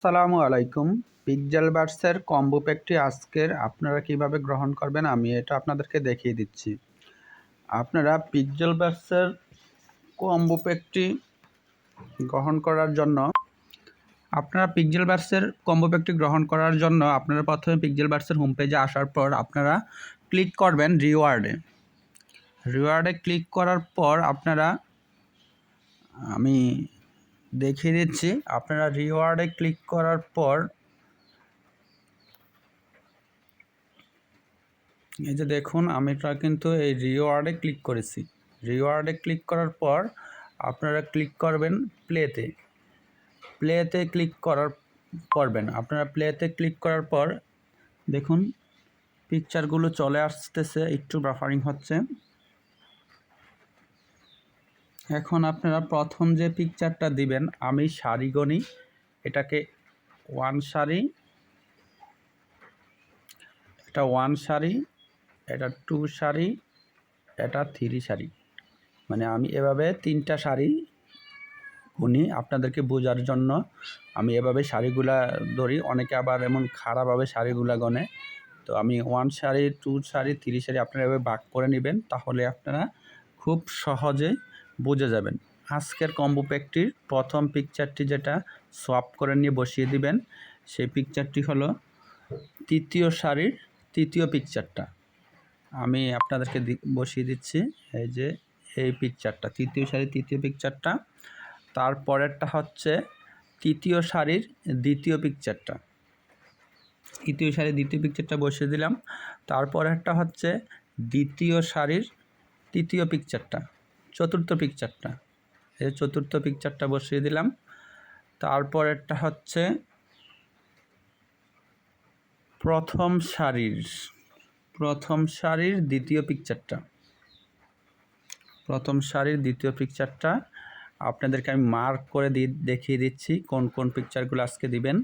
আসসালামু আলাইকুম। পিক্সেলভার্সের কম্বো প্যাকটি আজকের আপনারা কিভাবে গ্রহণ করবেন আমি এটা আপনাদেরকে দেখিয়ে দিচ্ছি। আপনারা পিক্সেলভার্সের কম্বো প্যাকটি গ্রহণ করার জন্য আপনারা প্রথমে পিক্সেলভার্সের হোম পেজে আসার পর আপনারা ক্লিক করবেন রিওয়ার্ডে ক্লিক করার পর আপনারা আমি দেখিয়ে দিচ্ছি। আপনারা রিওয়ার্ডে ক্লিক করার পর এই যে দেখুন আমি কিন্তু এই রিওয়ার্ডে ক্লিক করেছি। রিওয়ার্ডে ক্লিক করার পর আপনারা ক্লিক করবেন প্লেতে ক্লিক করবেন। আপনারা প্লেতে ক্লিক করার পর দেখুন পিকচারগুলো চলে আসতেছে, একটু বাফারিং হচ্ছে। এখন আপনারা প্রথম যে পিকচারটা দিবেন, আমি সারি গণি, এটাকে 1 সারি, এটা 1 সারি, এটা 2 সারি, এটা 3 সারি, মানে আমি এভাবে 3টা সারি গুনি আপনাদেরকে বোঝার জন্য। আমি এভাবে সারিগুলা ধরি, অনেকে আবার এমন খারাপভাবে সারিগুলা গনে। তো আমি 1 সারি, 2 সারি, 3 সারি আপনারা এভাবে ভাগ করে নেবেন, তাহলে আপনারা খুব সহজে বুঝে যাবেন। আজকের কম্বো প্যাকটির প্রথম পিকচারটি যেটা সোয়াপ করে নিয়ে বসিয়ে দিবেন, সেই পিকচারটি হলো তৃতীয় সারির তৃতীয় পিকচারটা। আমি আপনাদেরকে বসিয়ে দিচ্ছি। এই যে এই পিকচারটা তৃতীয় সারির তৃতীয় পিকচারটা। তারপরেরটা হচ্ছে তৃতীয় সারির দ্বিতীয় পিকচারটা। তৃতীয় সারির দ্বিতীয় পিকচারটা বসিয়ে দিলাম। তারপরেরটা হচ্ছে দ্বিতীয় সারির তৃতীয় পিকচারটা, চতুর্থ পিকচারটা। এই চতুর্থ পিকচারটা বসিয়ে দিলাম। তারপরেরটা হচ্ছে প্রথম সারির দ্বিতীয় পিকচারটা। প্রথম সারির দ্বিতীয় পিকচারটা আপনাদেরকে আমি মার্ক করে দেখিয়ে দিচ্ছি কোন কোন পিকচারগুলো আজকে দিবেন।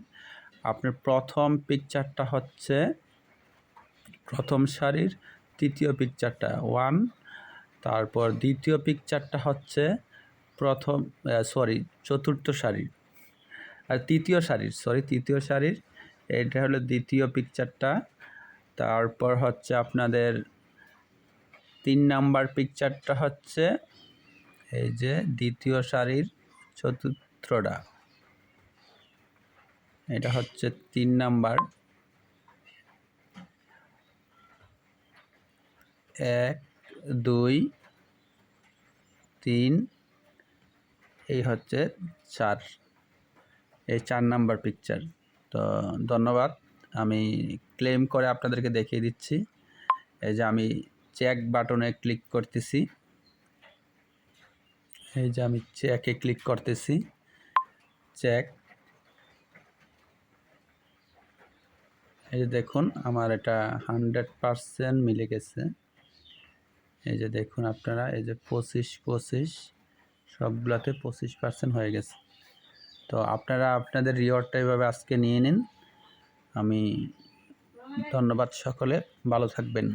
আপনার প্রথম পিকচারটা হচ্ছে প্রথম সারির তৃতীয় পিকচারটা 1। তারপর দ্বিতীয় পিকচারটা হচ্ছে চতুর্থ সারির আর তৃতীয় সারির এটা হলো দ্বিতীয় পিকচারটা। তারপর হচ্ছে আপনাদের 3 নাম্বার পিকচারটা হচ্ছে এই যে দ্বিতীয় সারির চতুর্থটা, এটা হচ্ছে 3 নাম্বার। 1 2 3 এই হচ্ছে 4, এই 4 নাম্বার পিকচার। তো ধন্যবাদ। আমি ক্লেম করে আপনাদেরকে দেখিয়ে দিচ্ছি। এই যে আমি চেক বাটনে ক্লিক করতেছি, এই যে আমি চেকে ক্লিক করতেছি, চেক। এই যে দেখুন আমার এটা 100% মিলে গেছে। এই যে দেখুন আপনারা, এই যে 25 সবগুলাতে 25% হয়ে গেছে। তো আপনারা আপনাদের রিওয়ার্ডটা এভাবে আজকে নিয়ে নিন। ধন্যবাদ, সকলে ভালো থাকবেন।